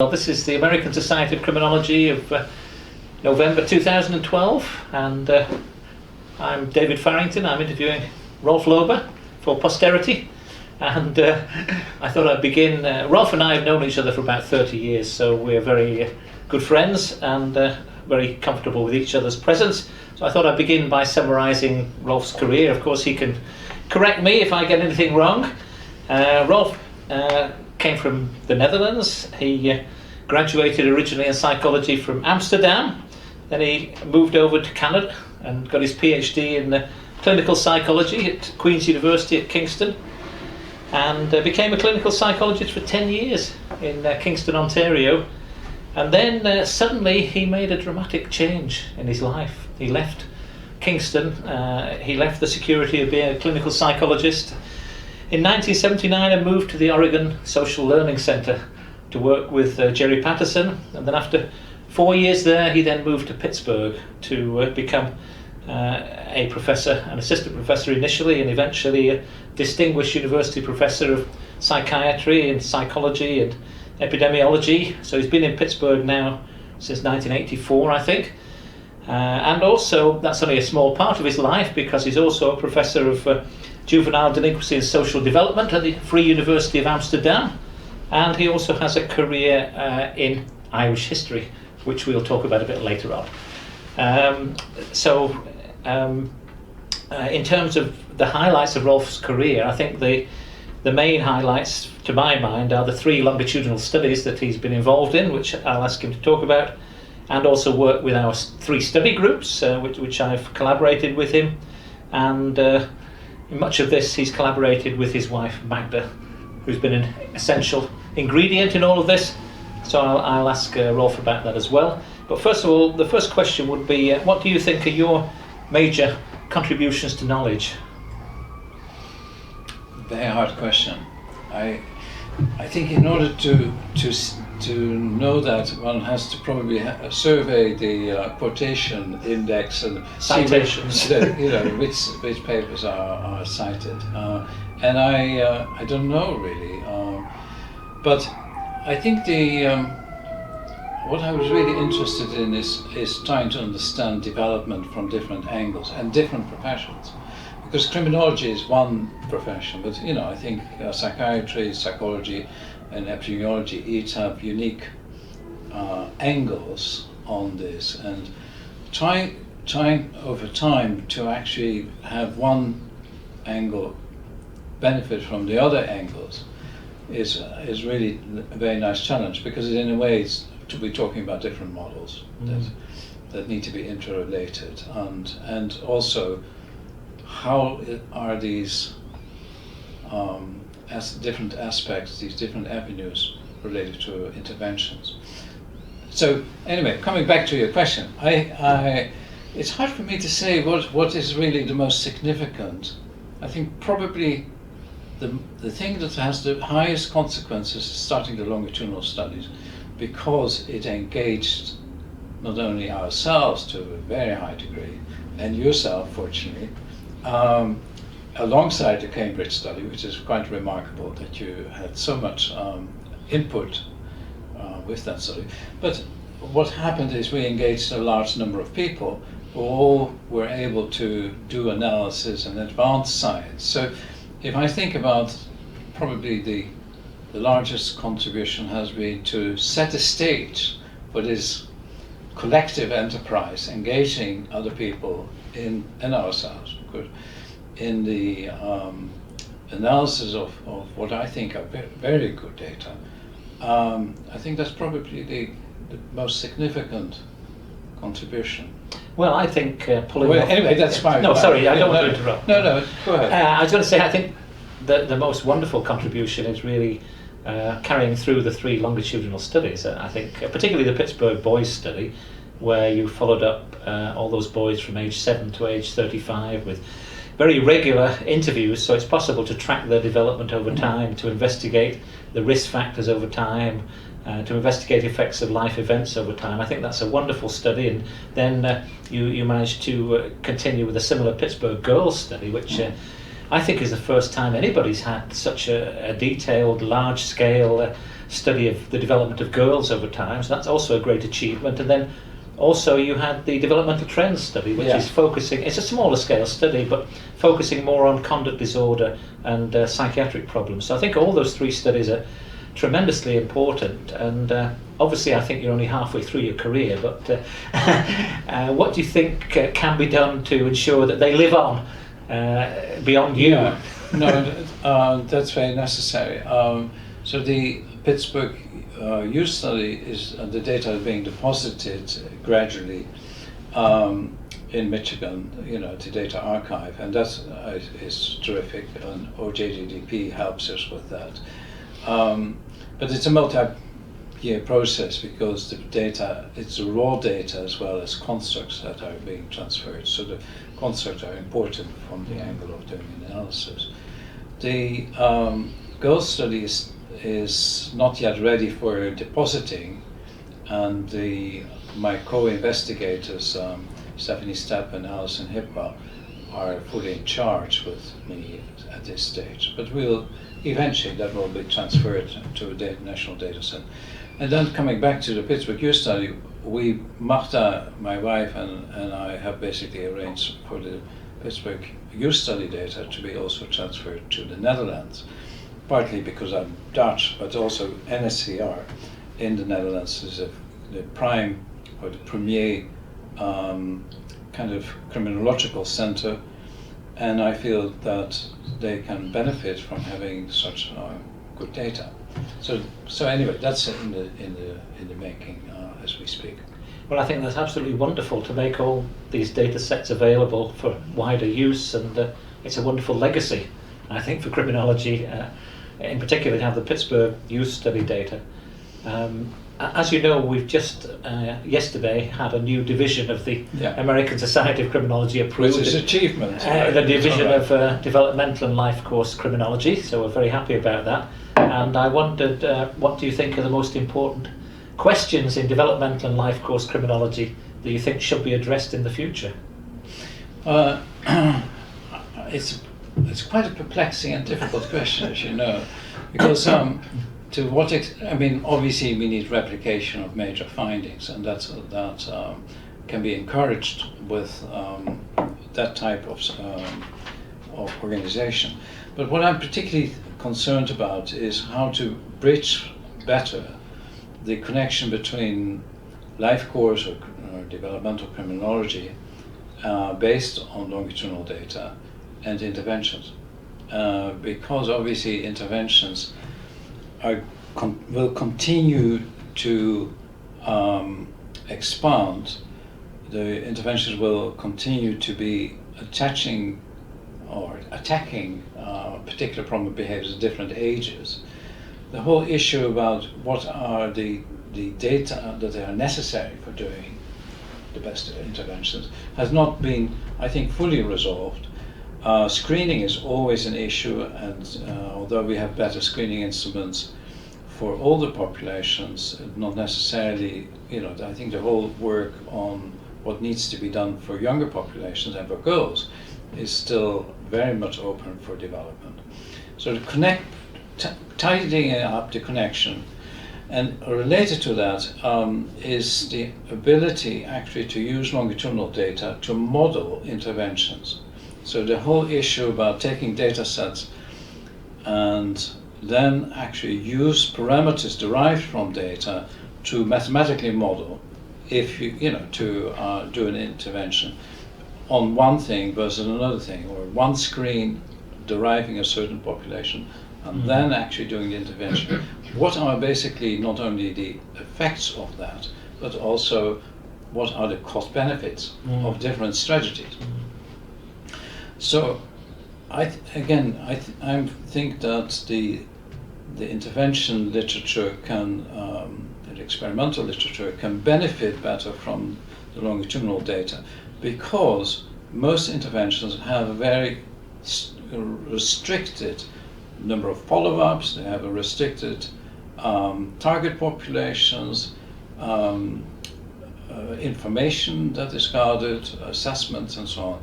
Well, this is the American Society of Criminology of November 2012, and I'm David Farrington. I'm interviewing Rolf Loeber for posterity, and I thought I'd begin. Rolf and I have known each other for about 30 years, so we're very good friends and very comfortable with each other's presence. So I thought I'd begin by summarising Rolf's career. Of course, he can correct me if I get anything wrong. Rolf came from the Netherlands. He graduated originally in psychology from Amsterdam. Then he moved over to Canada and got his PhD in clinical psychology at Queen's University at Kingston, and became a clinical psychologist for 10 years in Kingston, Ontario. And then suddenly he made a dramatic change in his life. He left Kingston, he left the security of being a clinical psychologist in 1979 and moved to the Oregon Social Learning Center to work with Jerry Patterson. And then after 4 years there, he then moved to Pittsburgh to become a professor, an assistant professor initially, and eventually a distinguished university professor of psychiatry and psychology and epidemiology. So he's been in Pittsburgh now since 1984, I think. And also, that's only a small part of his life, because he's also a professor of juvenile delinquency and social development at the Free University of Amsterdam, and he also has a career in Irish history, which we'll talk about a bit later on. In terms of the highlights of Rolf's career, I think the main highlights to my mind are the 3 longitudinal studies that he's been involved in, which I'll ask him to talk about, and also work with our 3 study groups, which I've collaborated with him. And in much of this, he's collaborated with his wife, Magda, who's been an essential ingredient in all of this. So I'll ask Rolf about that as well. But first of all, the first question would be, what do you think are your major contributions to knowledge? Very hard question. I think in order to know that, one has to probably survey the quotation index and citations, which papers are cited, and I don't know really, but I think what I was really interested in is trying to understand development from different angles and different professions. Because criminology is one profession, but I think psychiatry, psychology, and epidemiology each have unique angles on this, and trying over time to actually have one angle benefit from the other angles is really a very nice challenge, because in a way it's to be talking about different models that need to be interrelated, and also how are these as different aspects, these different avenues related to interventions. So anyway, coming back to your question, it's hard for me to say what is really the most significant. I think probably the thing that has the highest consequences is starting the longitudinal studies, because it engaged not only ourselves to a very high degree, and yourself, fortunately, alongside the Cambridge study, which is quite remarkable that you had so much input with that study. But what happened is we engaged a large number of people who all were able to do analysis and advanced science. So if I think about, probably the largest contribution has been to set a stage for this collective enterprise, engaging other people and ourselves, of course, in the analysis of what I think are very good data. I think that's probably the most significant contribution. Well, I think pulling well, off... Anyway, that's fine. No, sorry, I don't want to interrupt. No, go ahead. I was going to say, I think the most wonderful contribution is really carrying through the 3 longitudinal studies. I think particularly the Pittsburgh boys study, where you followed up all those boys from age 7 to age 35 with very regular interviews, so it's possible to track their development over time, to investigate the risk factors over time, to investigate effects of life events over time. I think that's a wonderful study. And then you managed to continue with a similar Pittsburgh girls study, which I think is the first time anybody's had such a detailed, large-scale study of the development of girls over time, so that's also a great achievement. And then also you had the developmental trends study, which is focusing, it's a smaller scale study, but focusing more on conduct disorder and psychiatric problems. So I think all those 3 studies are tremendously important, and obviously I think you're only halfway through your career, but what do you think can be done to ensure that they live on beyond you? Yeah. No, that's very necessary. So the Pittsburgh youth study is the data is being deposited gradually in Michigan, to data archive, and that is terrific, and OJDDP helps us with that. But it's a multi-year process because the data, it's raw data as well as constructs that are being transferred. So the constructs are important from the angle of doing analysis. The girls study is not yet ready for depositing, and my co-investigators, Stephanie Stepp and Alison Hippa, are fully in charge with me at this stage. But eventually that will be transferred to a national data set. And then coming back to the Pittsburgh youth study, Magda, my wife, and I have basically arranged for the Pittsburgh youth study data to be also transferred to the Netherlands, partly because I'm Dutch, but also NSCR in the Netherlands is the prime or the premier kind of criminological center, and I feel that they can benefit from having such good data. So anyway, that's in the making as we speak. Well, I think that's absolutely wonderful to make all these data sets available for wider use, and it's a wonderful legacy, I think, for criminology, in particular to have the Pittsburgh youth study data. As you know, we've just yesterday had a new division of the American Society of Criminology approved. Which is achievement. The division of developmental and life course criminology, so we're very happy about that. And I wondered, what do you think are the most important questions in developmental and life course criminology that you think should be addressed in the future? It's quite a perplexing and difficult question, as you know, because to what I mean, obviously we need replication of major findings, and that can be encouraged with that type of organization. But what I'm particularly concerned about is how to bridge better the connection between life course or developmental criminology based on longitudinal data and interventions, because obviously interventions will continue to expand. The interventions will continue to be attaching or attacking particular problem behaviors at different ages. The whole issue about what are the data that are necessary for doing the best interventions has not been, I think, fully resolved. Screening is always an issue, and although we have better screening instruments for older populations, not necessarily, I think the whole work on what needs to be done for younger populations and for girls is still very much open for development. So to tidying up the connection, and related to that is the ability actually to use longitudinal data to model interventions. So the whole issue about taking data sets and then actually use parameters derived from data to mathematically model if to do an intervention on one thing versus another thing, or one screen deriving a certain population and then actually doing the intervention. What are basically not only the effects of that, but also what are the cost benefits of different strategies? So I think that the intervention literature the experimental literature can benefit better from the longitudinal data, because most interventions have a very restricted number of follow-ups, they have a restricted target populations, information that is gathered, assessments and so on.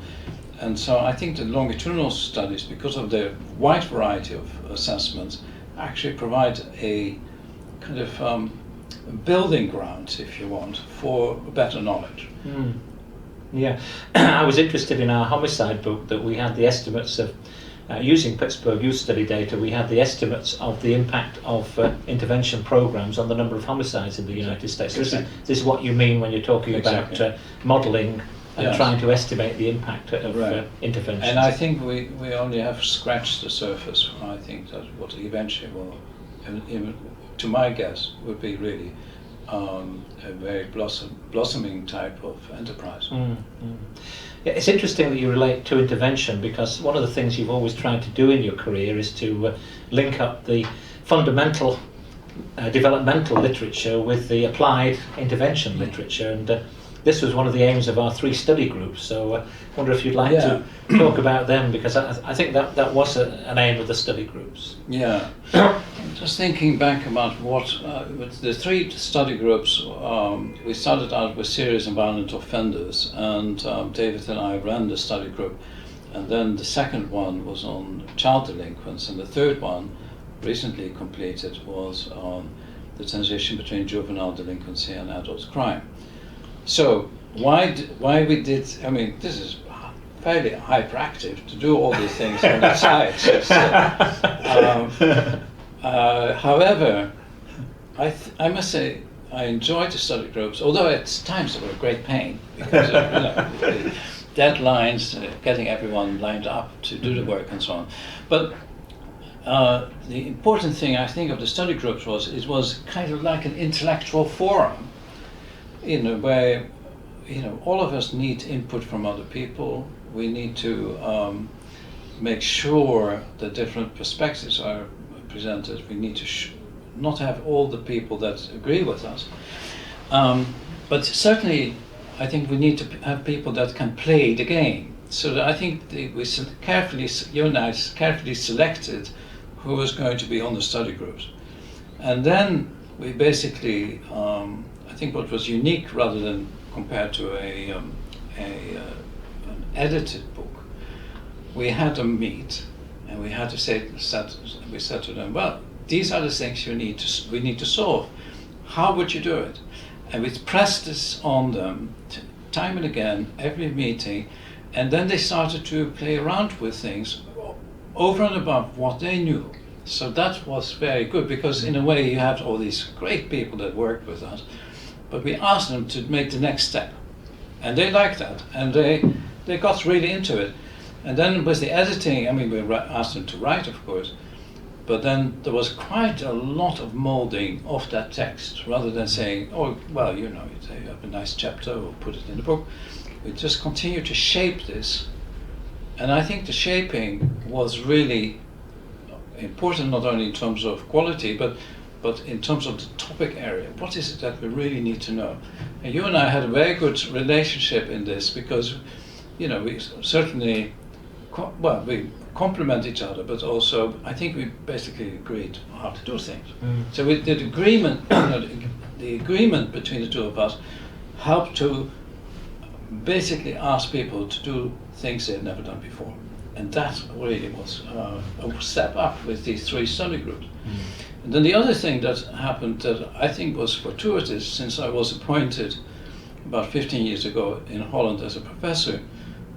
And so I think the longitudinal studies, because of the wide variety of assessments, actually provide a kind of building ground, if you want, for better knowledge. Yeah, I was interested in our homicide book that we had the estimates of, using Pittsburgh Youth Study data, we had the estimates of the impact of intervention programs on the number of homicides in the United States. So this is what you mean when you're talking about modelling and trying to estimate the impact of interventions. And I think we only have scratched the surface. I think that what eventually will, to my guess, would be really a very blossoming type of enterprise. Yeah, it's interesting that you relate to intervention, because one of the things you've always tried to do in your career is to link up the fundamental developmental literature with the applied intervention literature, and this was one of the aims of our 3 study groups. So I wonder if you'd like to talk about them, because I think that was an aim of the study groups. Yeah. Just thinking back about what with the 3 study groups, we started out with serious and violent offenders, and David and I ran the study group, and then the second one was on child delinquents, and the third one, recently completed, was on the transition between juvenile delinquency and adult crime. So why we did, I mean, this is fairly hyperactive to do all these things on the side. However, I must say I enjoyed the study groups, although at times they were a great pain, because the deadlines, getting everyone lined up to do the work and so on. But the important thing I think of the study groups was it was kind of like an intellectual forum, where all of us need input from other people. We need to make sure that different perspectives are presented. We need to not have all the people that agree with us, but certainly I think we need to have people that can play the game. So that I think you and I carefully selected who was going to be on the study groups, and then we basically I think what was unique, rather than compared to an edited book, we had them meet, and we had to we said to them, well, these are the things we need to solve. How would you do it? And we pressed this on them time and again, every meeting, and then they started to play around with things over and above what they knew. So that was very good, because in a way you had all these great people that worked with us, but we asked them to make the next step, and they liked that, and they got really into it. And then with the editing, I mean, we asked them to write, of course, but then there was quite a lot of molding of that text, rather than saying, oh, well, you have a nice chapter, we'll put it in the book. We just continued to shape this, and I think the shaping was really important, not only in terms of quality, but in terms of the topic area. What is it that we really need to know? And you and I had a very good relationship in this, because we certainly we complement each other, but also I think we basically agreed how to do things. So we did agreement. The agreement between the two of us helped to basically ask people to do things they'd never done before, and that really was a step up with these 3 study groups. And then the other thing that happened that I think was fortuitous, since I was appointed about 15 years ago in Holland as a professor,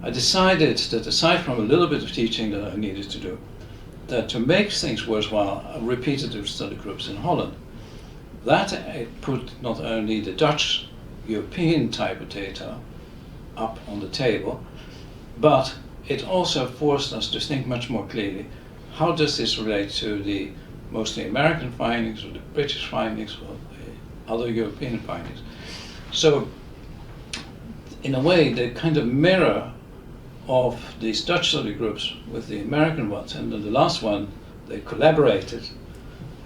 I decided that aside from a little bit of teaching that I needed to do, that to make things worthwhile, I repeated the study groups in Holland. That put not only the Dutch European type of data up on the table, but it also forced us to think much more clearly. How does this relate to the mostly American findings, or the British findings, or the other European findings? So, in a way, the kind of mirror of these Dutch study groups with the American ones, and then the last one, they collaborated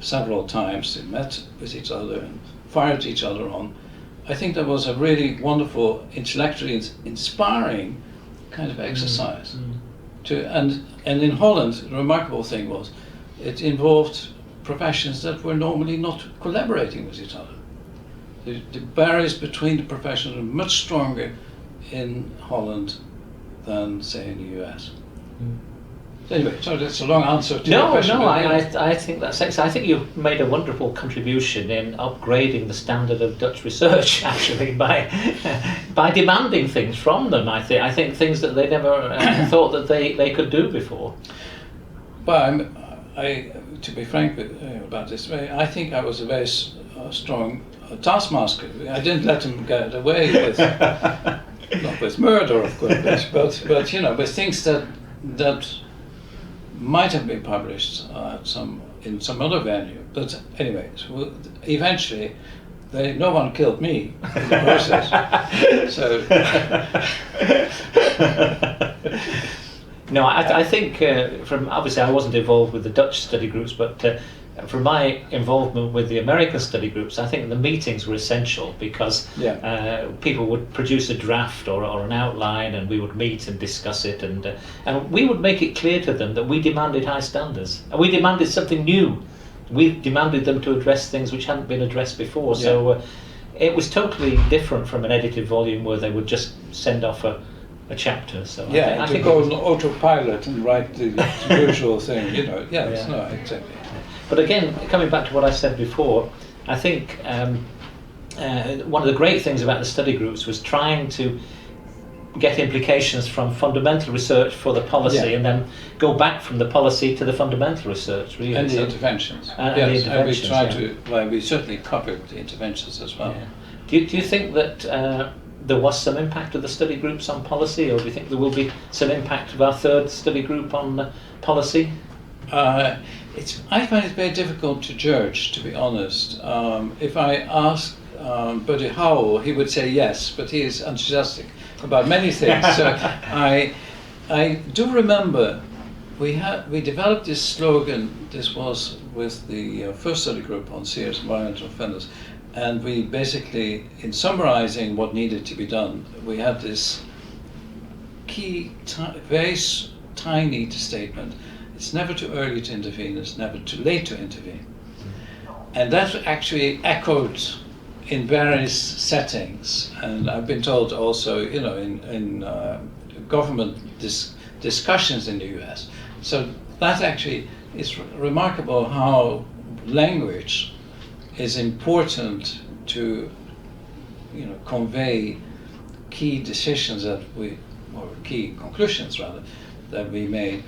several times, they met with each other and fired each other on. I think that was a really wonderful, intellectually inspiring kind of exercise. And in Holland, the remarkable thing was, it involved professions that were normally not collaborating with each other. The barriers between the professions are much stronger in Holland than, say, in the US. So anyway, so that's a long answer to your No, question. no, but yeah. I think that's excellent. I think you've made a wonderful contribution in upgrading the standard of Dutch research, actually, by demanding things from them. I think things that they never thought that they could do before. Well, to be frank with, about this, I think I was a very strong taskmaster. I didn't let them get away with, not with murder, of course, but you know, with things that might have been published in some other venue. But anyway, so eventually, no one killed me in the process. So. No, I think from obviously I wasn't involved with the Dutch study groups, but from my involvement with the American study groups, I think the meetings were essential because people would produce a draft or an outline, and we would meet and discuss it, and we would make it clear to them that we demanded high standards, and we demanded something new. We demanded them to address things which hadn't been addressed before. Yeah. So it was totally different from an edited volume where they would just send off a chapter. So I think go on autopilot and write the usual thing, you know. Yes, no, exactly. But again, coming back to what I said before, I think one of the great things about the study groups was trying to get implications from fundamental research for the policy, and then go back from the policy to the fundamental research, really. And the interventions. Yes, and we tried to. Well, we certainly covered the interventions as well. Yeah. Do you think that there was some impact of the study groups on policy, or do you think there will be some impact of our third study group on policy? I find it very difficult to judge, to be honest. If I ask Buddy Howell, he would say yes, but he is enthusiastic about many things. So I do remember we developed this slogan. This was with the first study group on serious and violent offenders, and we basically, in summarizing what needed to be done, we had this key, very tiny statement. It's never too early to intervene, it's never too late to intervene. And that actually echoed in various settings. And I've been told also, you know, in government discussions in the US. So that actually is remarkable how language is important to, you know, convey key decisions or key conclusions rather, that we made.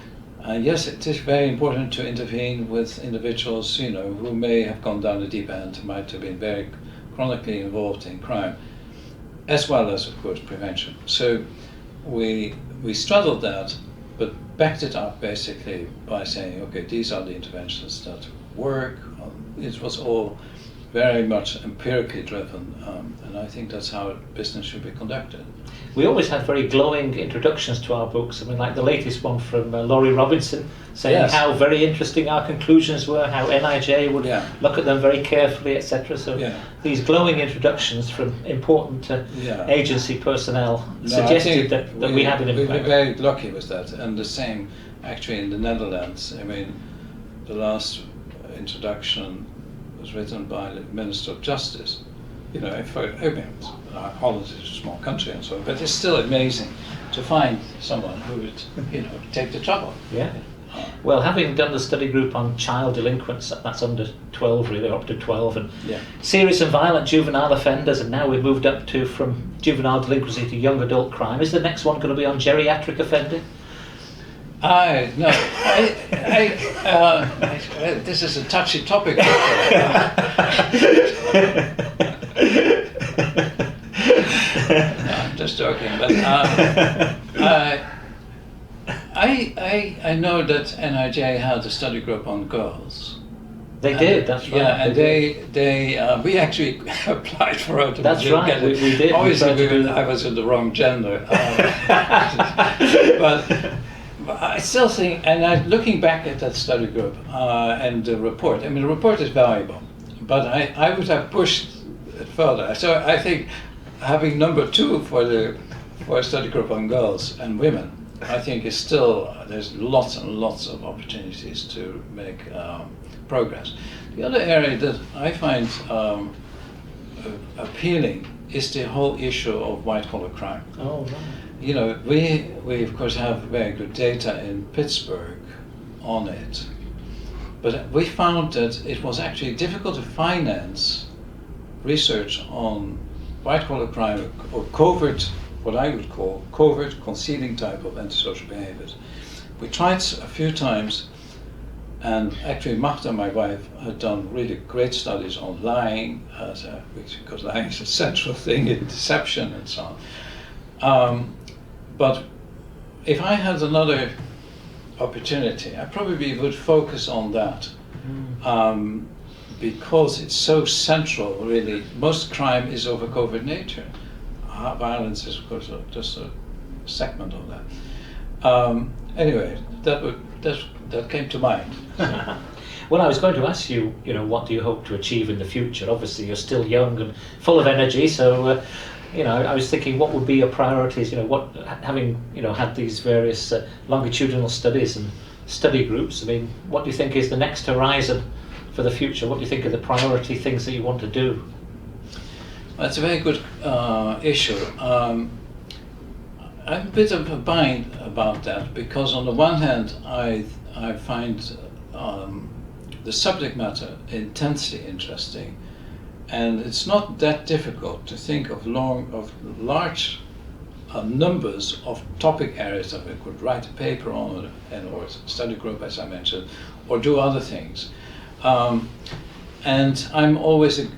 Yes, it is very important to intervene with individuals, you know, who may have gone down the deep end, who might have been very chronically involved in crime, as well as, of course, prevention. So we straddled that, but backed it up basically by saying, okay, these are the interventions that work. It was all very much empirically driven, and I think that's how business should be conducted. We always had very glowing introductions to our books. I mean, like the latest one from Laurie Robinson, saying how very interesting our conclusions were, how NIJ would look at them very carefully, etc. So these glowing introductions from important agency personnel suggested that we had an impact. We were very lucky with that, and the same actually in the Netherlands. I mean, the last introduction was written by the Minister of Justice. You know, Holland is a small country and so on, but it's still amazing to find someone who would, you know, take the trouble. Yeah. Well, having done the study group on child delinquents, that's under 12 really, up to 12, and serious and violent juvenile offenders, and now we've moved up to from juvenile delinquency to young adult crime. Is the next one going to be on geriatric offending? No. This is a touchy topic. No, I'm just joking, but I know that NIJ had a study group on girls. They did, that's right. Yeah, and we actually applied for it. That's right, we did. Obviously, I was in the wrong gender. But I still think, and looking back at that study group and the report, I mean, the report is valuable, but I would have pushed it further. So I think having number 2 for a study group on girls and women, I think is still, there's lots and lots of opportunities to make progress. The other area that I find appealing is the whole issue of white-collar crime. Oh, right. You know, we of course have very good data in Pittsburgh on it, but we found that it was actually difficult to finance research on white-collar crime or covert, what I would call covert concealing type of antisocial behaviors. We tried a few times, and actually Magda, my wife, had done really great studies on lying, because lying is a central thing in deception and so on. But if I had another opportunity, I probably would focus on that, because it's so central, really. Most crime is of a covert nature. Violence is, of course, just a segment of that. Anyway, that came to mind. Well, I was going to ask you, what do you hope to achieve in the future? Obviously, you're still young and full of energy, so I was thinking, what would be your priorities? Having had these various longitudinal studies and study groups. I mean, what do you think is the next horizon for the future? What do you think are the priority things that you want to do? That's a very good issue. I'm a bit of a bind about that, because on the one hand, I find the subject matter intensely interesting, and it's not that difficult to think of large numbers of topic areas that we could write a paper on, or study group, as I mentioned, or do other things. And I'm always a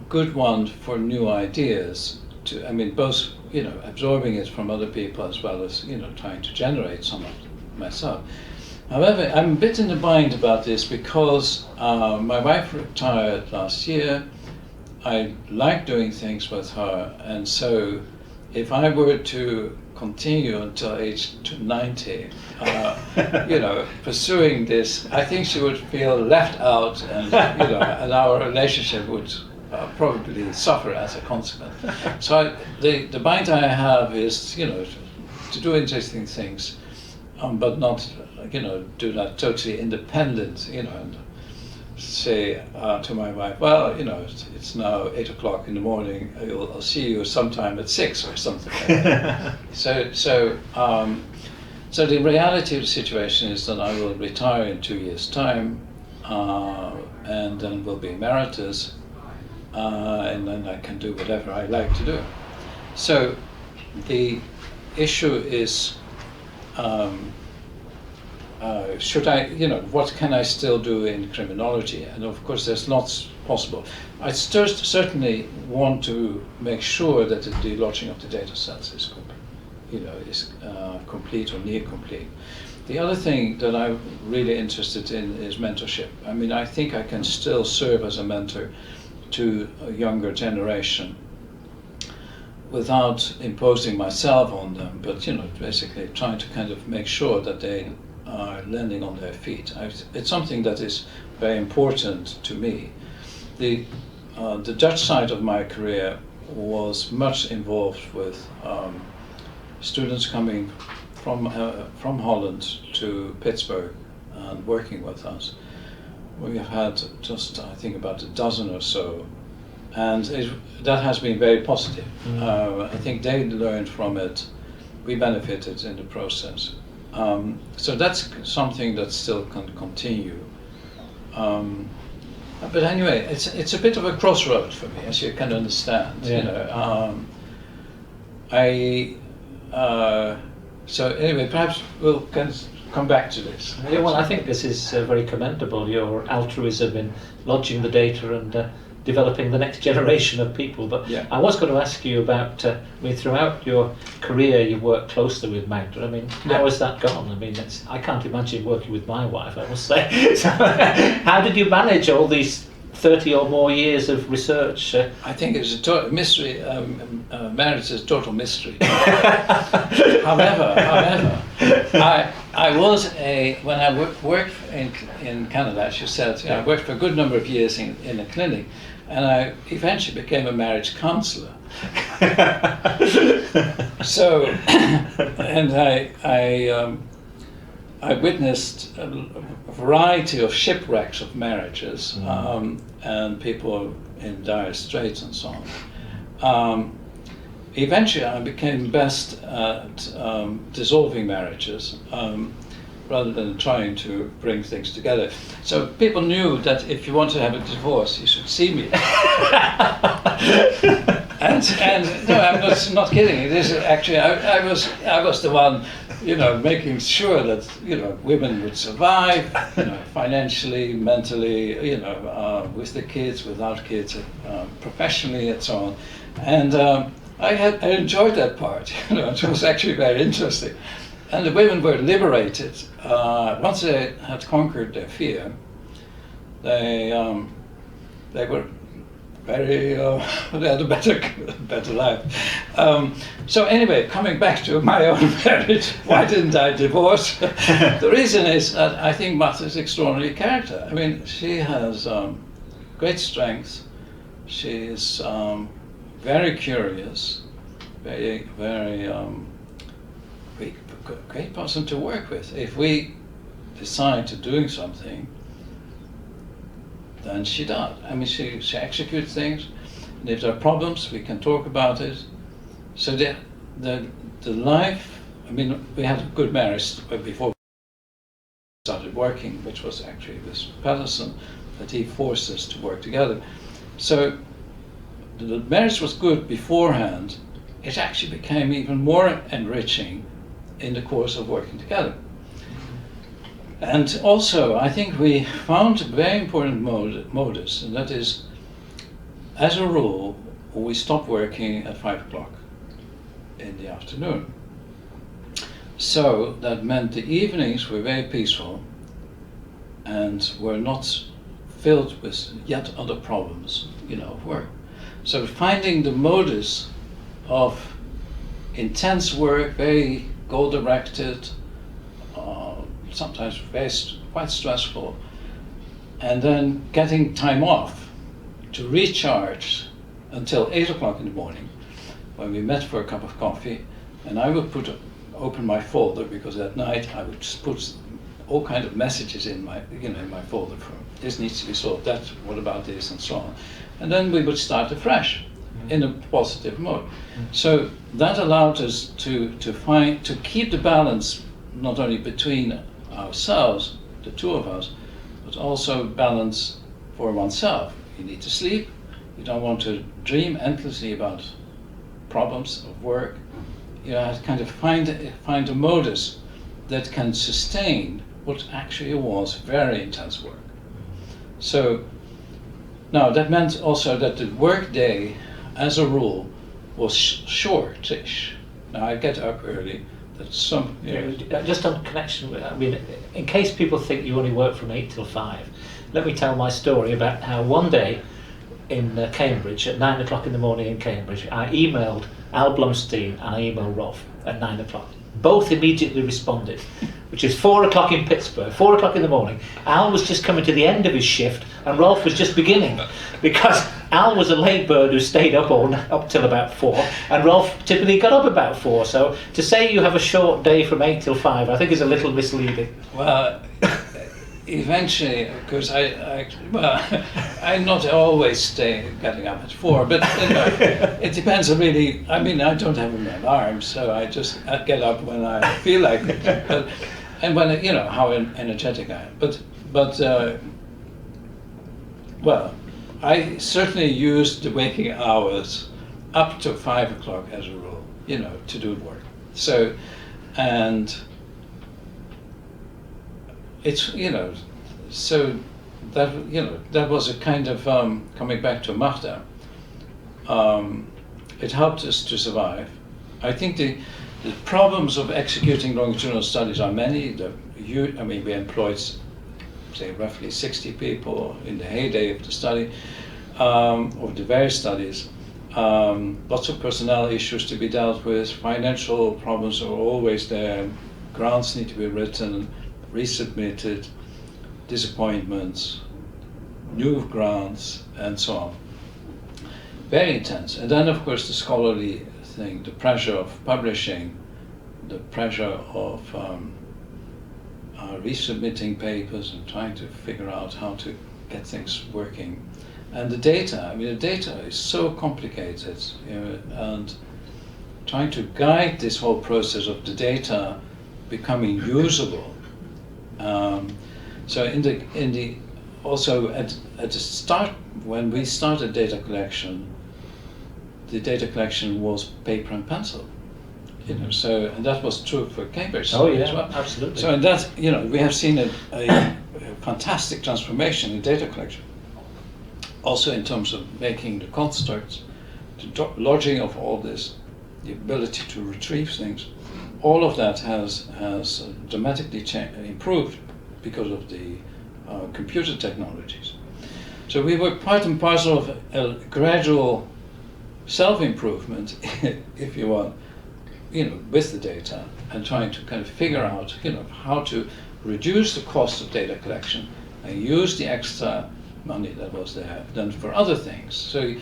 good one for new ideas. Both absorbing it from other people as well as trying to generate some of it myself. However, I'm a bit in a bind about this because my wife retired last year. I like doing things with her, and so if I were to continue until age 90, pursuing this, I think she would feel left out, and and our relationship would probably suffer as a consequence. So the bind I have is to do interesting things, but not do that totally independent, and say to my wife, well, it's now 8 o'clock in the morning, I'll see you sometime at 6 or something like that. So the reality of the situation is that I will retire in 2 years' time, and then will be emeritus, and then I can do whatever I like to do. So the issue is, should I, what can I still do in criminology? And of course, that's not possible. I certainly want to make sure that the delodging of the data sets is complete or near complete. The other thing that I'm really interested in is mentorship. I think I can still serve as a mentor to a younger generation without imposing myself on them, but basically trying to kind of make sure that they are landing on their feet. It's something that is very important to me. The Dutch side of my career was much involved with students coming from Holland to Pittsburgh and working with us. We have had just, I think, about a dozen or so, and that has been very positive. I think they learned from it, we benefited in the process. So that's something that still can continue. But anyway, it's a bit of a crossroad for me, as you can understand. Yeah. So anyway, perhaps we'll come back to this. Yeah, well, I think this is very commendable, your altruism in lodging the data and developing the next generation of people. But yeah. I was going to ask you about, throughout your career you worked closely with Magda. How has that gone? I can't imagine working with my wife, I must say. So, how did you manage all these 30 or more years of research? I think it's a total mystery. Marriage is a total mystery. However, I was when I worked in Canada, as you said, I worked for a good number of years in a clinic, and I eventually became a marriage counselor. So, and I witnessed a variety of shipwrecks of marriages, and people in dire straits and so eventually I became best at dissolving marriages rather than trying to bring things together. So people knew that if you want to have a divorce, you should see me. and no, I'm not kidding. It is actually I was the one, making sure that women would survive, financially, mentally, with the kids, without kids, professionally, and so on. And I enjoyed that part. It was actually very interesting. And the women were liberated once they had conquered their fear. They were very they had a better life. So anyway, coming back to my own marriage, why didn't I divorce? The reason is that I think Magda's extraordinary character. I mean, she has great strength. She is very curious, very great person to work with. If we decide to doing something, then she does. I mean, she executes things, and if there are problems, we can talk about it. So the life, I mean, we had a good marriage before we started working, which was actually with Patterson, that he forced us to work together. So the marriage was good beforehand. It actually became even more enriching in the course of working together. And also, I think we found a very important modus, and that is, as a rule, we stopped working at 5 o'clock in the afternoon. So that meant the evenings were very peaceful and were not filled with yet other problems, of work. So finding the modus of intense work, very goal-directed, sometimes quite stressful, and then getting time off to recharge until 8 o'clock in the morning, when we met for a cup of coffee, and I would open my folder, because at night I would just put all kinds of messages in my folder for this needs to be solved, that, what about this, and so on. And then we would start afresh in a positive mode. So that allowed us to keep the balance, not only between ourselves, the two of us, but also balance for oneself. You need to sleep. You don't want to dream endlessly about problems of work. You have to kind of find a modus that can sustain what actually was very intense work. So now that meant also that the work day, as a rule, was shortish. Now I get up early. That's just on connection with, I mean, in case people think you only work from 8 till 5, let me tell my story about how one day in Cambridge, at 9 o'clock in the morning in Cambridge, I emailed Al Blumstein and I emailed Rolf at 9 o'clock. Both immediately responded, which is 4 o'clock in Pittsburgh, 4 o'clock in the morning. Al was just coming to the end of his shift and Rolf was just beginning, because Al was a late bird who stayed up till about 4, and Rolf typically got up about 4. So to say you have a short day from 8 till 5, I think is a little misleading. Well, eventually, because I not always getting up at 4, but it depends really. I mean, I don't have an alarm, so I get up when I feel like it, and when how energetic I am. But well, I certainly used the waking hours up to 5 o'clock as a rule, to do work. So, and it's so that was a kind of coming back to Magda. It helped us to survive. I think the problems of executing longitudinal studies are many. We employed, say, roughly 60 people in the heyday of the study, of the various studies. Lots of personnel issues to be dealt with. Financial problems are always there. Grants need to be written, resubmitted, disappointments, new grants, and so on. Very intense. And then, of course, the scholarly thing, the pressure of publishing, the pressure of resubmitting papers and trying to figure out how to get things working. And the data, I mean, the data is so complicated, you know, and trying to guide this whole process of the data becoming usable. So also at the start, when we started data collection, the data collection was paper and pencil. You know, so, and that was true for Cambridge Oh yeah, as well. absolutely. So in that, you know, we have seen a fantastic transformation in data collection. Also in terms of making the constructs, the logging of all this, the ability to retrieve things, all of that has dramatically improved because of the computer technologies. So we were part and parcel of a gradual self-improvement, if you want, you know, with the data, and trying to kind of figure out, you know, how to reduce the cost of data collection and use the extra money that was there then for other things. So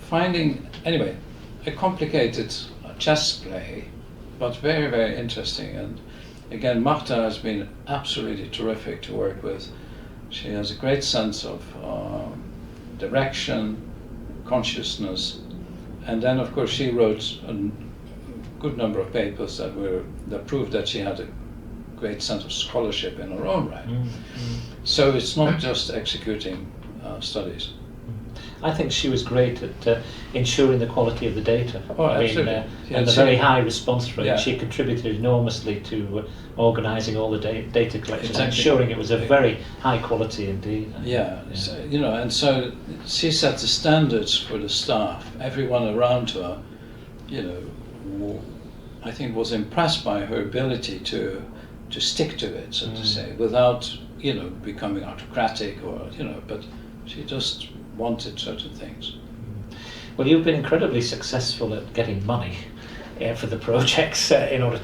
finding, anyway, a complicated chess play, but very, very interesting. And again, Magda has been absolutely terrific to work with. She has a great sense of direction, consciousness, and then of course she wrote a good number of papers that proved that she had a great sense of scholarship in her own right. So it's not just executing studies. I think she was great at ensuring the quality of the data. Oh, absolutely. And the very high response rate. Yeah. She contributed enormously to organising all the data collection, Exactly. ensuring it was a very high quality indeed. Yeah, so, you know, and so she set the standards for the staff. Everyone around her, you know, I think was impressed by her ability to stick to it, so to say, without, you know, becoming autocratic or, you know, but she just wanted certain things. Well, you've been incredibly successful at getting money for the projects in order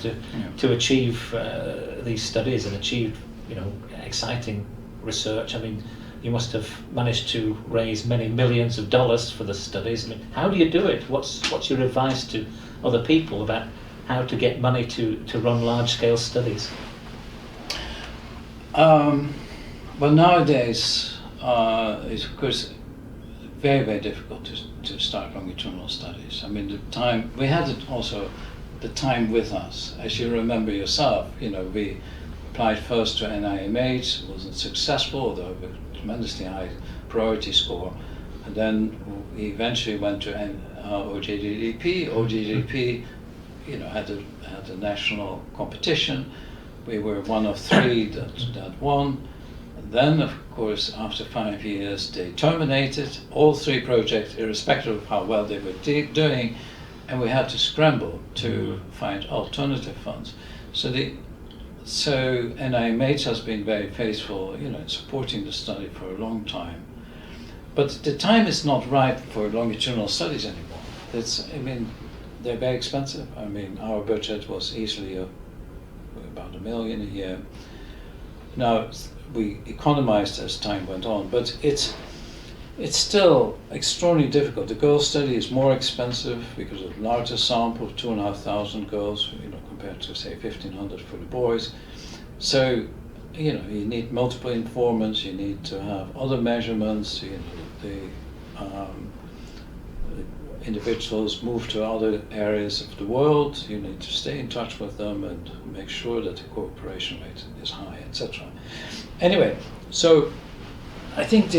to achieve these studies and achieve, you know, exciting research. I mean, you must have managed to raise many millions of dollars for the studies. I mean, how do you do it? What's your advice to other people about how to get money to run large-scale studies? Well, nowadays, it's of course very, very difficult to start longitudinal studies. I mean, we had it also, the time with us. As you remember yourself, you know, we applied first to NIMH, wasn't successful, although with a tremendously high priority score. And then we eventually went to OJDP. OJDP, you know, had a national competition. We were one of three that won. And then, of course, after 5 years, they terminated all three projects, irrespective of how well they were doing, and we had to scramble to find alternative funds. So NIMH has been very faithful, you know, in supporting the study for a long time. But the time is not ripe for longitudinal studies anymore. I mean, they're very expensive. I mean, our budget was easily about $1 million a year. Now, we economized as time went on, but it's still extraordinarily difficult. The girl study is more expensive because of larger sample, 2,500 girls, you know, compared to say 1,500 for the boys. So, you know, you need multiple informants. You need to have other measurements. You know, the individuals move to other areas of the world. You need to stay in touch with them and make sure that the cooperation rate is high, etc. Anyway, so I think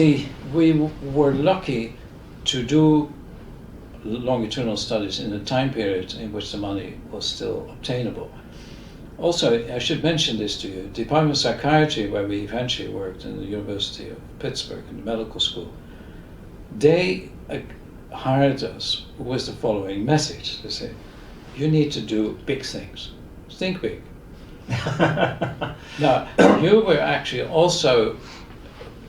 we were lucky to do longitudinal studies in a time period in which the money was still obtainable. Also, I should mention this to you, the Department of Psychiatry, where we eventually worked in the University of Pittsburgh in the medical school, they hired us with the following message. They say, you need to do big things. Think big. Now, you were actually also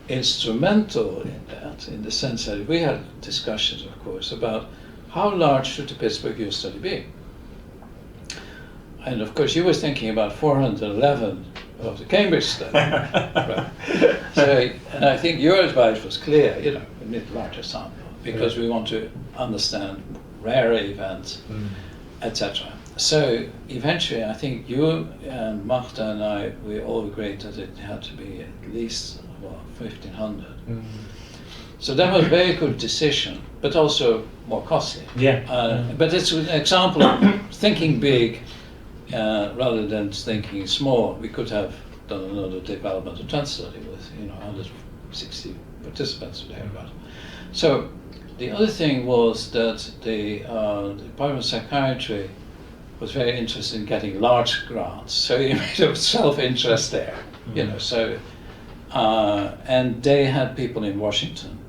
instrumental in that, in the sense that we had discussions, of course, about how large should the Pittsburgh U study be. And of course, you were thinking about 411 of the Cambridge study. Right. So, and I think your advice was clear, you know, we need a larger sample because we want to understand rarer events, etc. So eventually, I think you and Magda and I, we all agreed that it had to be at least 1,500. So that was a very good decision, but also more costly. But it's an example of thinking big rather than thinking small. We could have done another developmental trend study with 160 participants or thereabouts. So the other thing was that the Department of Psychiatry was very interested in getting large grants. So you made a self-interest there, So and they had people in Washington.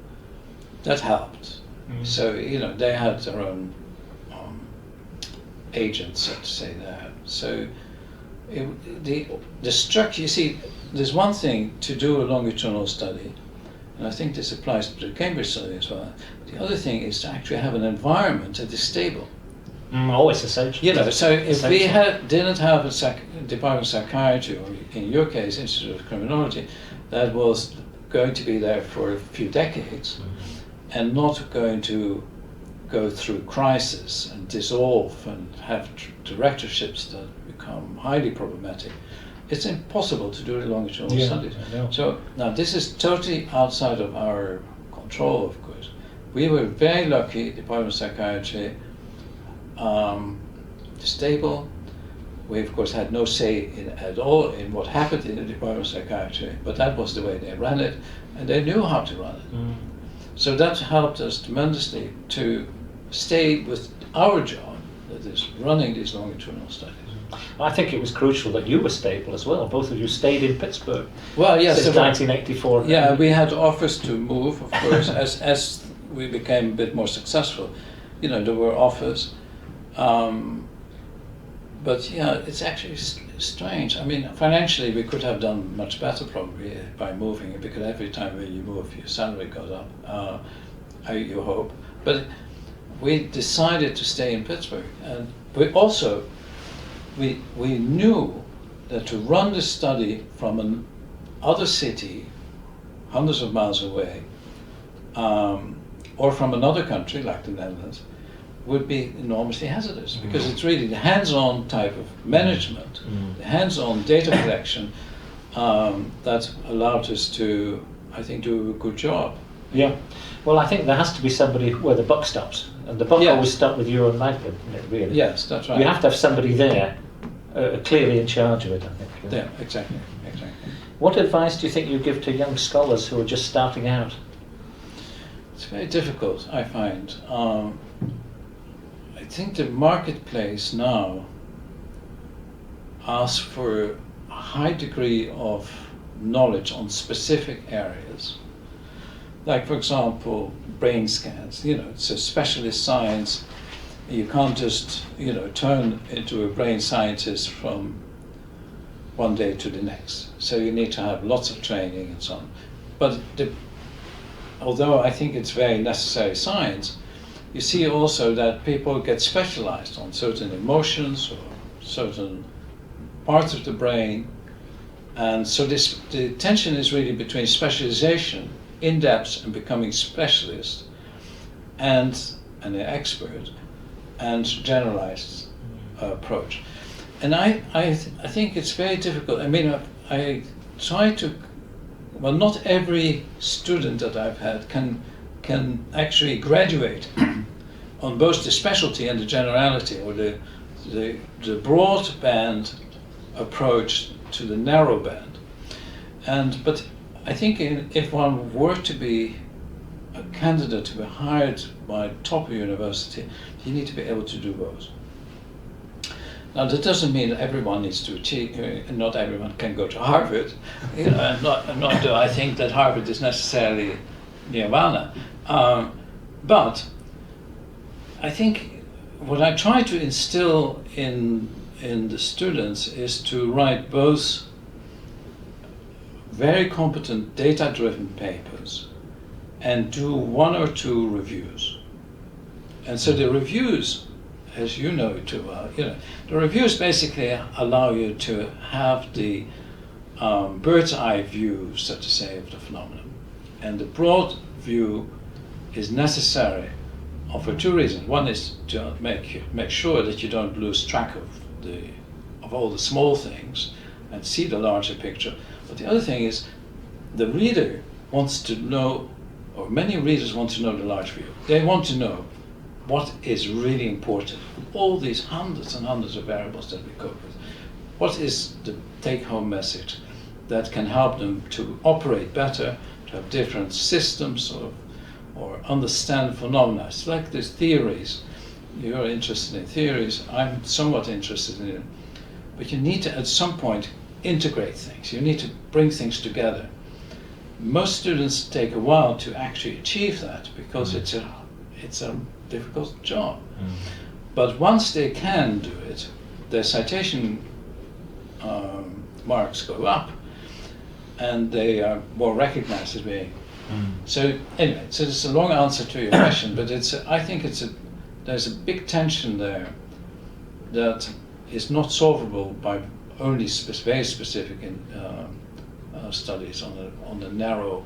That helped. So they had their own agents, so to say, there. So the structure. You see, there's one thing to do a longitudinal study, and I think this applies to the Cambridge study as well. The other thing is to actually have an environment that is stable. Always essential. So if we didn't have a Department of Psychiatry, or in your case, Institute of Criminology, that was going to be there for a few decades, and not going to go through crisis and dissolve and have directorships that become highly problematic, it's impossible to do longitudinal studies. So now this is totally outside of our control, of course. We were very lucky, Department of Psychiatry, stable. We of course had no say at all in what happened in the Department of Psychiatry, but that was the way they ran it, and they knew how to run it. So that helped us tremendously to stay with our job, that is running these longitudinal studies. I think it was crucial that you were stable as well. Both of you stayed in Pittsburgh. Well, yes, since 1984. Yeah, we had offers to move, of course, as we became a bit more successful. There were offers. But it's actually strange. I mean, financially we could have done much better probably by moving it, because every time you move your salary goes up, you hope. But we decided to stay in Pittsburgh, and we knew that to run the study from another city, hundreds of miles away, or from another country like the Netherlands, would be enormously hazardous, because it's really the hands-on type of management, the hands-on data collection that allowed us to, I think, do a good job. Yeah. Well, I think there has to be somebody where the buck stops, and the buck always stopped with you and Magda, really. Yes, that's right. You have to have somebody there, clearly in charge of it, I think. Yeah, exactly. What advice do you think you give to young scholars who are just starting out? It's very difficult, I find. I think the marketplace now asks for a high degree of knowledge on specific areas. Like, for example, brain scans. It's a specialist science. You can't just, turn into a brain scientist from one day to the next. So you need to have lots of training and so on. But although I think it's very necessary science, you see also that people get specialized on certain emotions or certain parts of the brain. And so the tension is really between specialization, in-depth and becoming specialist, and an expert, and generalized approach. And I think it's very difficult. I mean, I try to, well, not every student that I've had can actually graduate on both the specialty and the generality, or the broad band approach to the narrow band. But I think if one were to be a candidate to be hired by top university, you need to be able to do both. Now that doesn't mean that everyone needs to achieve, not everyone can go to Harvard, and not do I think that Harvard is necessarily nirvana. But I think what I try to instill in the students is to write both very competent data-driven papers and do one or two reviews. And so the reviews, as you know too well, the reviews basically allow you to have the bird's eye view, so to say, of the phenomenon. And the broad view is necessary for two reasons. One is to make sure that you don't lose track of all the small things and see the larger picture. But the other thing is the reader wants to know or many readers want to know the large view. They want to know what is really important. All these hundreds and hundreds of variables that we cope with. What is the take-home message that can help them to operate better, to have different systems or understand phenomena? It's like these theories. You're interested in theories, I'm somewhat interested in it. But you need to, at some point, integrate things. You need to bring things together. Most students take a while to actually achieve that because it's a difficult job. But once they can do it, their citation marks go up and they are more recognized as being. So anyway, so it's a long answer to your question, but I think there's a big tension there that is not solvable by only very specific studies on a narrow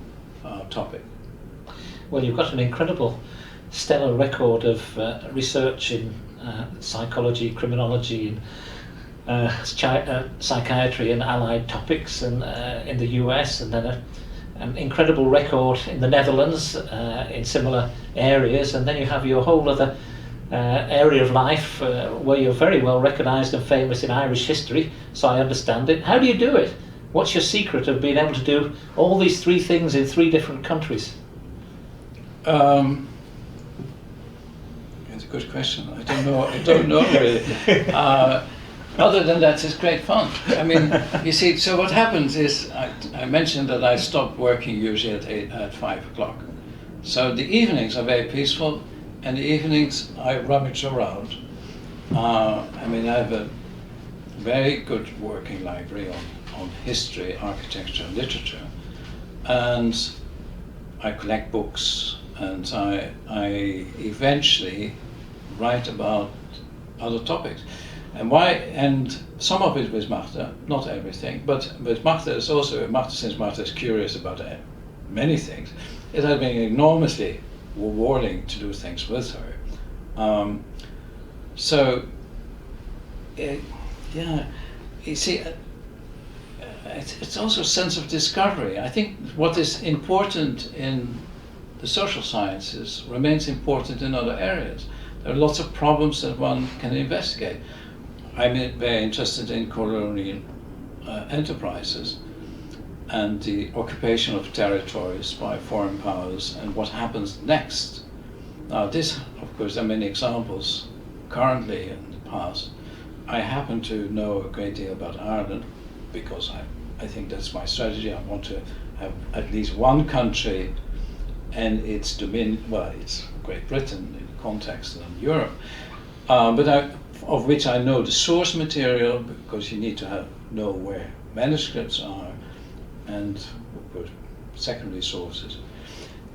topic. Well, you've got an incredible stellar record of research in psychology, criminology, and psychiatry and allied topics, and in the US, and then an incredible record in the Netherlands in similar areas, and then you have your whole other area of life where you're very well recognised and famous in Irish history, so I understand it. How do you do it? What's your secret of being able to do all these three things in three different countries? It's a good question. I don't know really. Other than that, it's great fun. I mean, you see, so what happens is, I mentioned that I stopped working usually at 5 o'clock. So the evenings are very peaceful, and the evenings I rummage around. I mean, I have a very good working library on history, architecture, and literature, and I collect books, and I eventually write about other topics. And some of it with Magda, not everything, but Magda is also, since Magda is curious about many things, it has been enormously rewarding to do things with her. Yeah, you see, it's also a sense of discovery. I think what is important in the social sciences remains important in other areas. There are lots of problems that one can investigate. I'm very interested in colonial enterprises and the occupation of territories by foreign powers and what happens next. Now this, of course, there are many examples currently and in the past. I happen to know a great deal about Ireland because I think that's my strategy. I want to have at least one country and its dominion, well, it's Great Britain in context and Europe, of which I know the source material, because you need to know where manuscripts are, and of course secondary sources,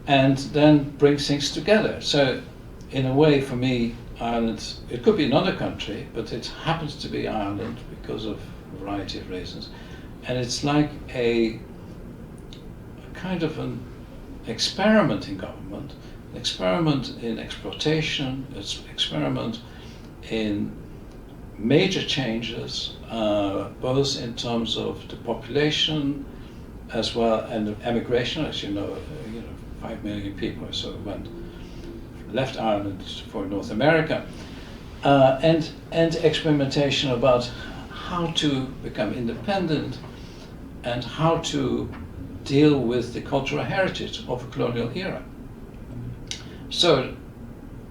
and then bring things together. So in a way, for me, Ireland, it could be another country, but it happens to be Ireland because of a variety of reasons, and it's like a kind of an experiment in government, an experiment in exploitation, an experiment in major changes, both in terms of the population as well, and the emigration. As you know, 5 million people or so left Ireland for North America, and experimentation about how to become independent and how to deal with the cultural heritage of a colonial era. So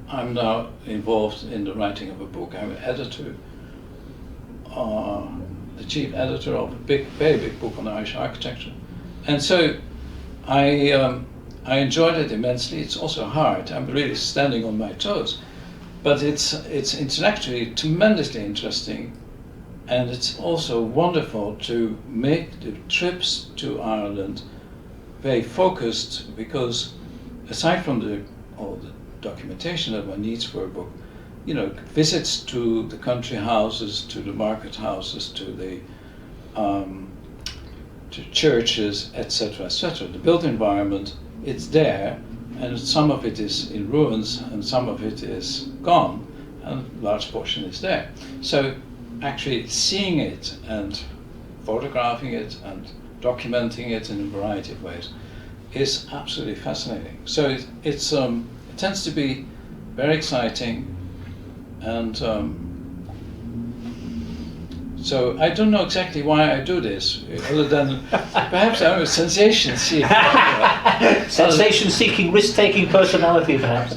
I'm now involved in the writing of a book. I'm an editor, the chief editor of a very big book on Irish architecture. And so I enjoyed it immensely. It's also hard. I'm really standing on my toes. But it's intellectually tremendously interesting. And it's also wonderful to make the trips to Ireland very focused, because aside from all the documentation that one needs for a book, visits to the country houses, to the market houses, to the to churches, etc., etc. The built environment, it's there, and some of it is in ruins, and some of it is gone, and a large portion is there. So actually seeing it and photographing it and documenting it in a variety of ways is absolutely fascinating. So it tends to be very exciting, and so I don't know exactly why I do this, other than perhaps I'm a sensation seeker. Sensation-seeking, risk-taking personality, perhaps.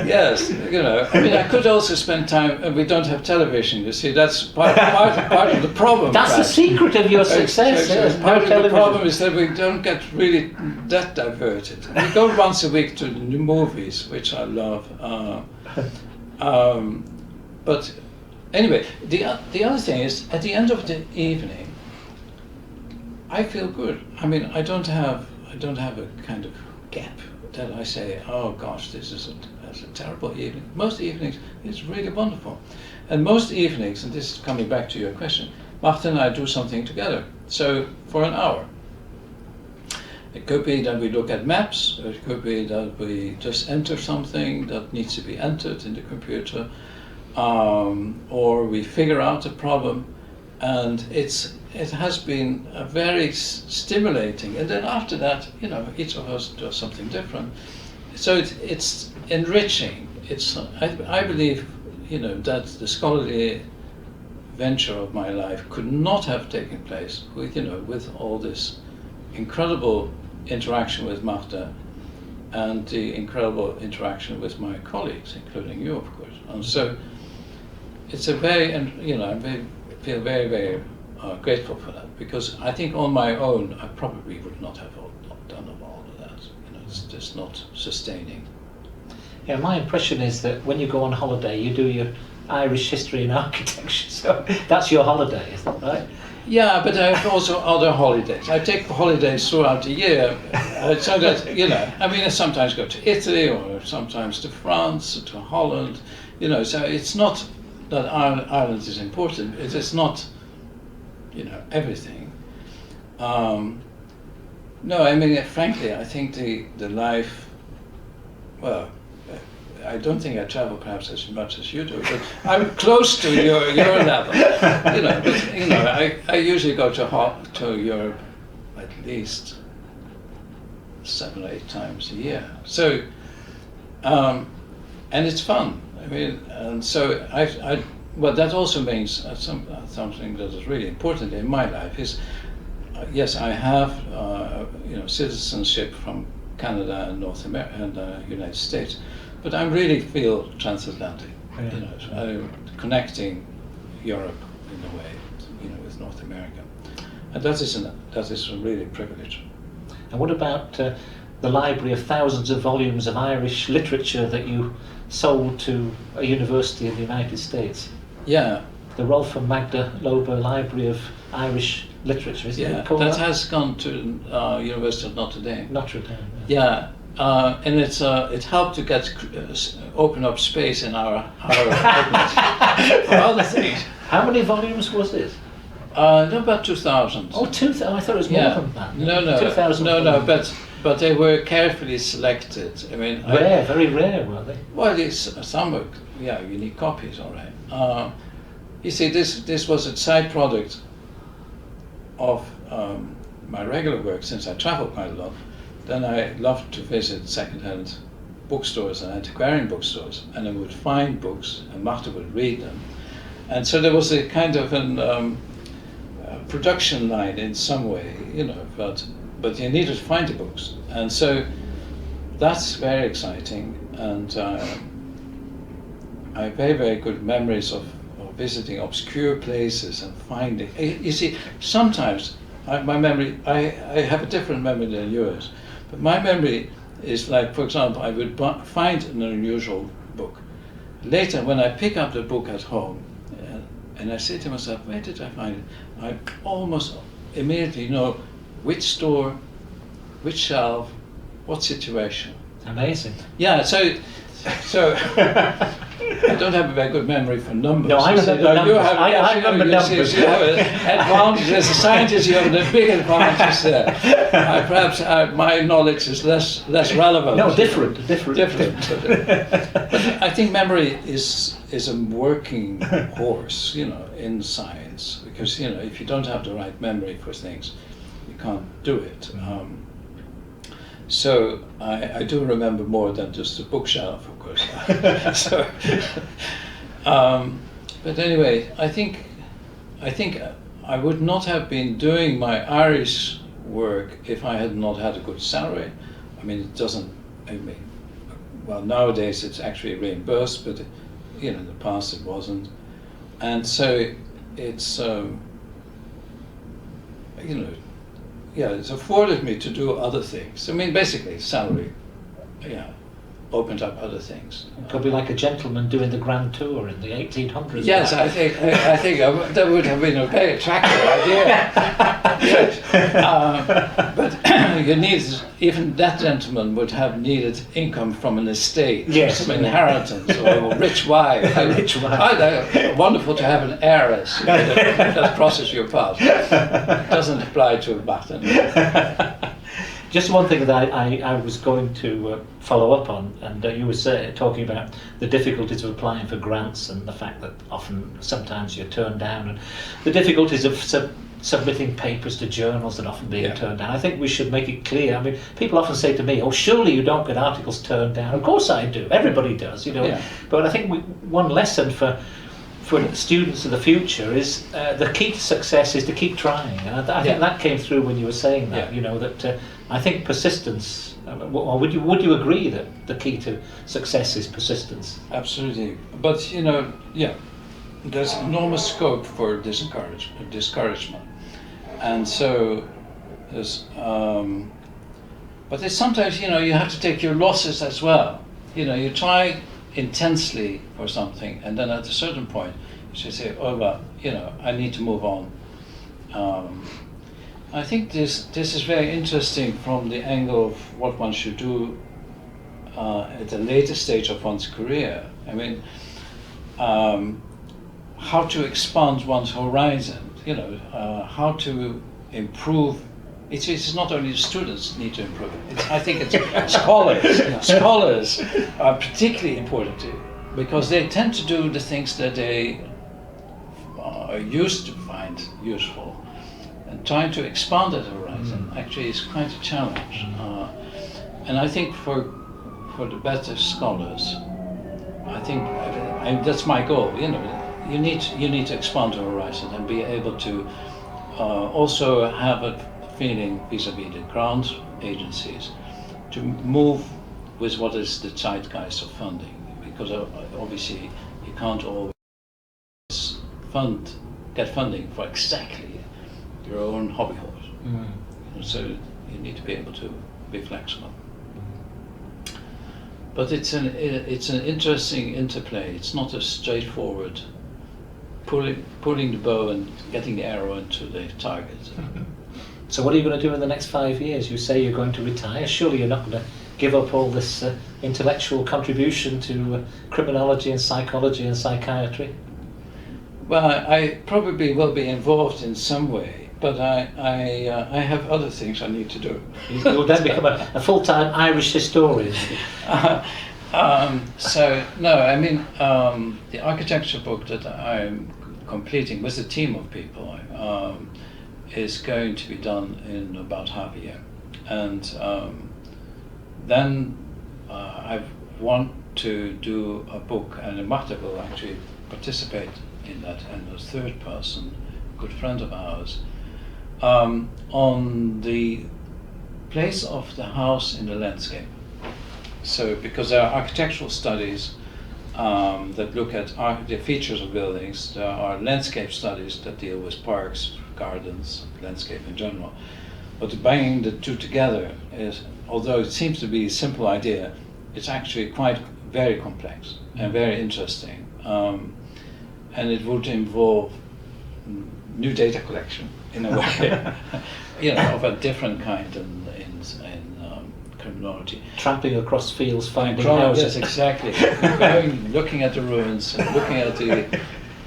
Yes, you know. I mean, I could also spend time, and we don't have television. You see, that's part of the problem. That's perhaps. the secret of your success. Yes, Part of the television. problem is that we don't get really that diverted. We go once a week to the new movies, which I love. But anyway, the other thing is, at the end of the evening, I feel good. I mean, I don't have a kind of gap that I say, oh gosh, that's a terrible evening. Most evenings, it's really wonderful. And most evenings, and this is coming back to your question, Magda and I do something together. So for an hour. It could be that we look at maps, or it could be that we just enter something that needs to be entered in the computer, or we figure out a problem, and it has been very stimulating. And then after that, you know, each of us does something different. So it's enriching. I believe, you know, that the scholarly venture of my life could not have taken place with all this incredible interaction with Magda and the incredible interaction with my colleagues, including you, of course. And so it's I feel very, very grateful for that, because I think on my own I probably would not have done all of that. You know, it's just not sustaining. Yeah, my impression is that when you go on holiday, you do your Irish history and architecture. So that's your holiday, is that right? Yeah, but I have also other holidays. I take holidays throughout the year, so that, you know, I mean, I sometimes go to Italy, or sometimes to France, or to Holland, you know, so it's not that Ireland is important. It is not, you know, everything. No, I mean, frankly, I think the life, well, I don't think I travel perhaps as much as you do, but I'm close to your level. You know, but, you know, I usually go to Europe at least 7 or 8 times a year. So, and it's fun. I mean, and so well, that also means something that is really important in my life is, yes, I have you know, citizenship from Canada and North America and the United States. But I really feel transatlantic, yeah. You know, connecting Europe in a way, you know, with North America, and that is a really privilege. And what about the library of thousands of volumes of Irish literature that you sold to a university in the United States? Yeah, the Rolf and Magda Loeber Library of Irish Literature, is it called? That has gone to University of Notre Dame. Notre Dame. Yeah. And it helped to get open up space in our for other things. How many volumes was it? About 2,000. Oh, 2,000! I thought it was more than that. No, 2,000. No, but they were carefully selected. I mean, very rare, were they? Well, some were, unique copies, all right. You see, this was a side product of my regular work, since I traveled quite a lot. Then I loved to visit second-hand bookstores and antiquarian bookstores, and I would find books, and Magda would read them. And so there was a kind of production line in some way, you know, but you needed to find the books. And so that's very exciting, and I have very, very good memories of visiting obscure places and finding. You see, sometimes my memory, I have a different memory than yours. But my memory is like, for example, I would find an unusual book. Later, when I pick up the book at home, and I say to myself, where did I find it? I almost immediately know which store, which shelf, what situation. Amazing. Yeah, so I don't have a very good memory for numbers. No, I remember numbers. I remember numbers. You have an advantage. As a scientist, you have a big advantage there. Perhaps my knowledge is less relevant. No, different. But I think memory is a working horse, you know, in science, because, you know, if you don't have the right memory for things, you can't do it. So I do remember more than just the bookshelf, of course. So, but anyway, I think I would not have been doing my Irish work if I had not had a good salary. I mean, it doesn't. I mean, well, nowadays it's actually reimbursed, but in the past it wasn't, and so it's it's afforded me to do other things. I mean, basically, salary, opened up other things. It could be like a gentleman doing the Grand Tour in the 1800s. Yes, I think that would have been a very attractive idea. Yes. But you need, even that gentleman would have needed income from an estate, some inheritance, or a rich wife. Wonderful to have an heiress that crosses your path. Doesn't apply to Magda. Just one thing that I was going to follow up on, and you were talking about the difficulties of applying for grants and the fact that sometimes you're turned down, and the difficulties of submitting papers to journals and often being turned down. I think we should make it clear. I mean, people often say to me, "Oh, surely you don't get articles turned down." Of course I do. Everybody does, Yeah. But I think one lesson for students of the future is the key to success is to keep trying, and I think that came through when you were saying that. That I think persistence. Or would you agree that the key to success is persistence? Absolutely, but there's enormous scope for discouragement, and so there's. But there's sometimes you have to take your losses as well. You try intensely for something, and then at a certain point you should say, "Oh well, I need to move on." I think this is very interesting from the angle of what one should do at a later stage of one's career. I mean, how to expand one's horizon. How to improve. It's not only the students need to improve. I think it's scholars. Scholars are particularly important because they tend to do the things that they are used to find useful, and trying to expand that horizon actually is quite a challenge. And I think for the better scholars, I think that's my goal. You need to expand the horizon and be able to also have a feeling vis-à-vis the grant agencies to move with what is the zeitgeist of funding, because obviously you can't always get funding for exactly your own hobby horse. So you need to be able to be flexible. But it's an interesting interplay. It's not a straightforward pulling the bow and getting the arrow into the target. So what are you going to do in the next 5 years? You say you're going to retire. Surely you're not going to give up all this intellectual contribution to criminology and psychology and psychiatry? Well, I probably will be involved in some way, but I have other things I need to do. You'll then become a full-time Irish historian. So no, I mean the architecture book that I'm completing with a team of people is going to be done in about half a year, and then I want to do a book, and Magda will actually participate in that, and a third person, a good friend of ours, on the place of the house in the landscape. So, because there are architectural studies that look at the features of buildings, there are landscape studies that deal with parks, gardens, landscape in general. But bringing the two together is, although it seems to be a simple idea, it's actually quite very complex and very interesting. And it would involve new data collection in a way, of a different kind in criminology. Tramping across fields, finding houses. Yes, exactly. Looking at the ruins, and looking at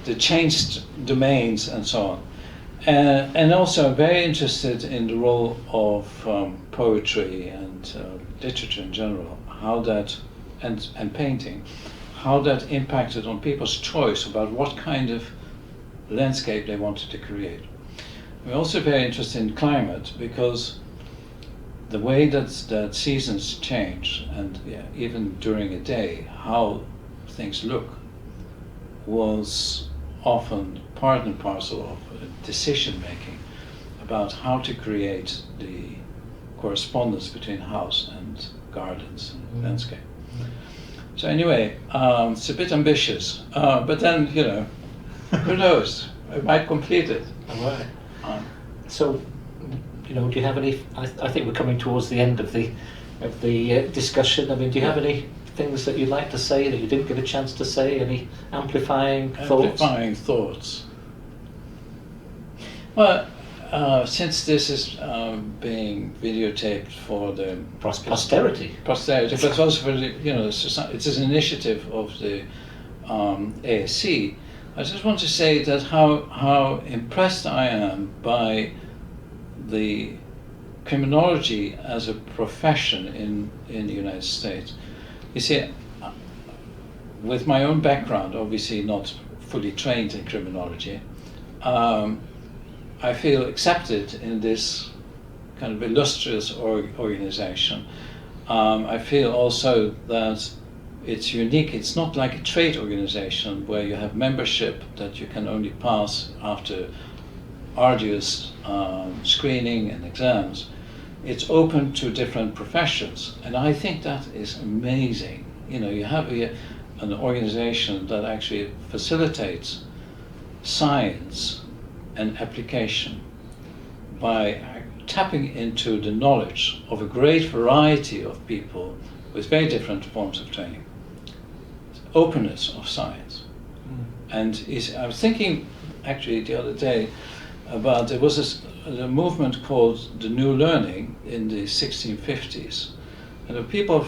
the changed domains and so on. And also very interested in the role of poetry and literature in general, how that, and painting, how that impacted on people's choice about what kind of landscape they wanted to create. We're also very interested in climate because the way that seasons change, and even during a day, how things look, was often part and parcel of decision making about how to create the correspondence between house and gardens and landscape. So anyway, it's a bit ambitious, but then, who knows? I might complete it. All right. So, do you have any? I think we're coming towards the end of the discussion. I mean, do you have any things that you'd like to say that you didn't get a chance to say? Any amplifying thoughts? Amplifying thoughts. Well, since this is being videotaped for the posterity, but also for the society, it's an initiative of the ASC. I just want to say that how impressed I am by the criminology as a profession in the United States. You see, with my own background, obviously not fully trained in criminology, I feel accepted in this kind of illustrious organization. I feel also that it's unique. It's not like a trade organization where you have membership that you can only pass after arduous screening and exams. It's open to different professions, and I think that is amazing. You have an organization that actually facilitates science and application by tapping into the knowledge of a great variety of people with very different forms of training. Openness of science. And I was thinking actually the other day about, there was a movement called the New Learning in the 1650s. And there were people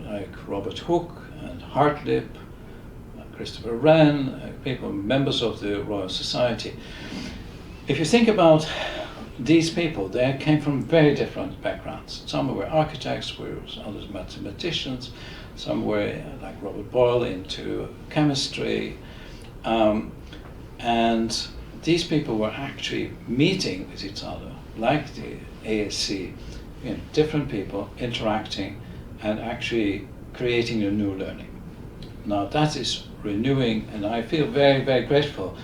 like Robert Hooke and Hartlib, Christopher Wren, people, members of the Royal Society. If you think about these people, they came from very different backgrounds. Some were architects, others mathematicians, some were, like Robert Boyle, into chemistry. And these people were actually meeting with each other, like the ASC, different people interacting and actually creating a new learning. Now that is renewing, and I feel very, very grateful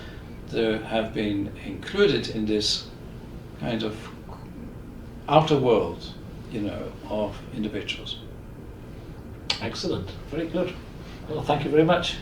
to have been included in this kind of outer world, of individuals. Excellent, very good. Well, thank you very much.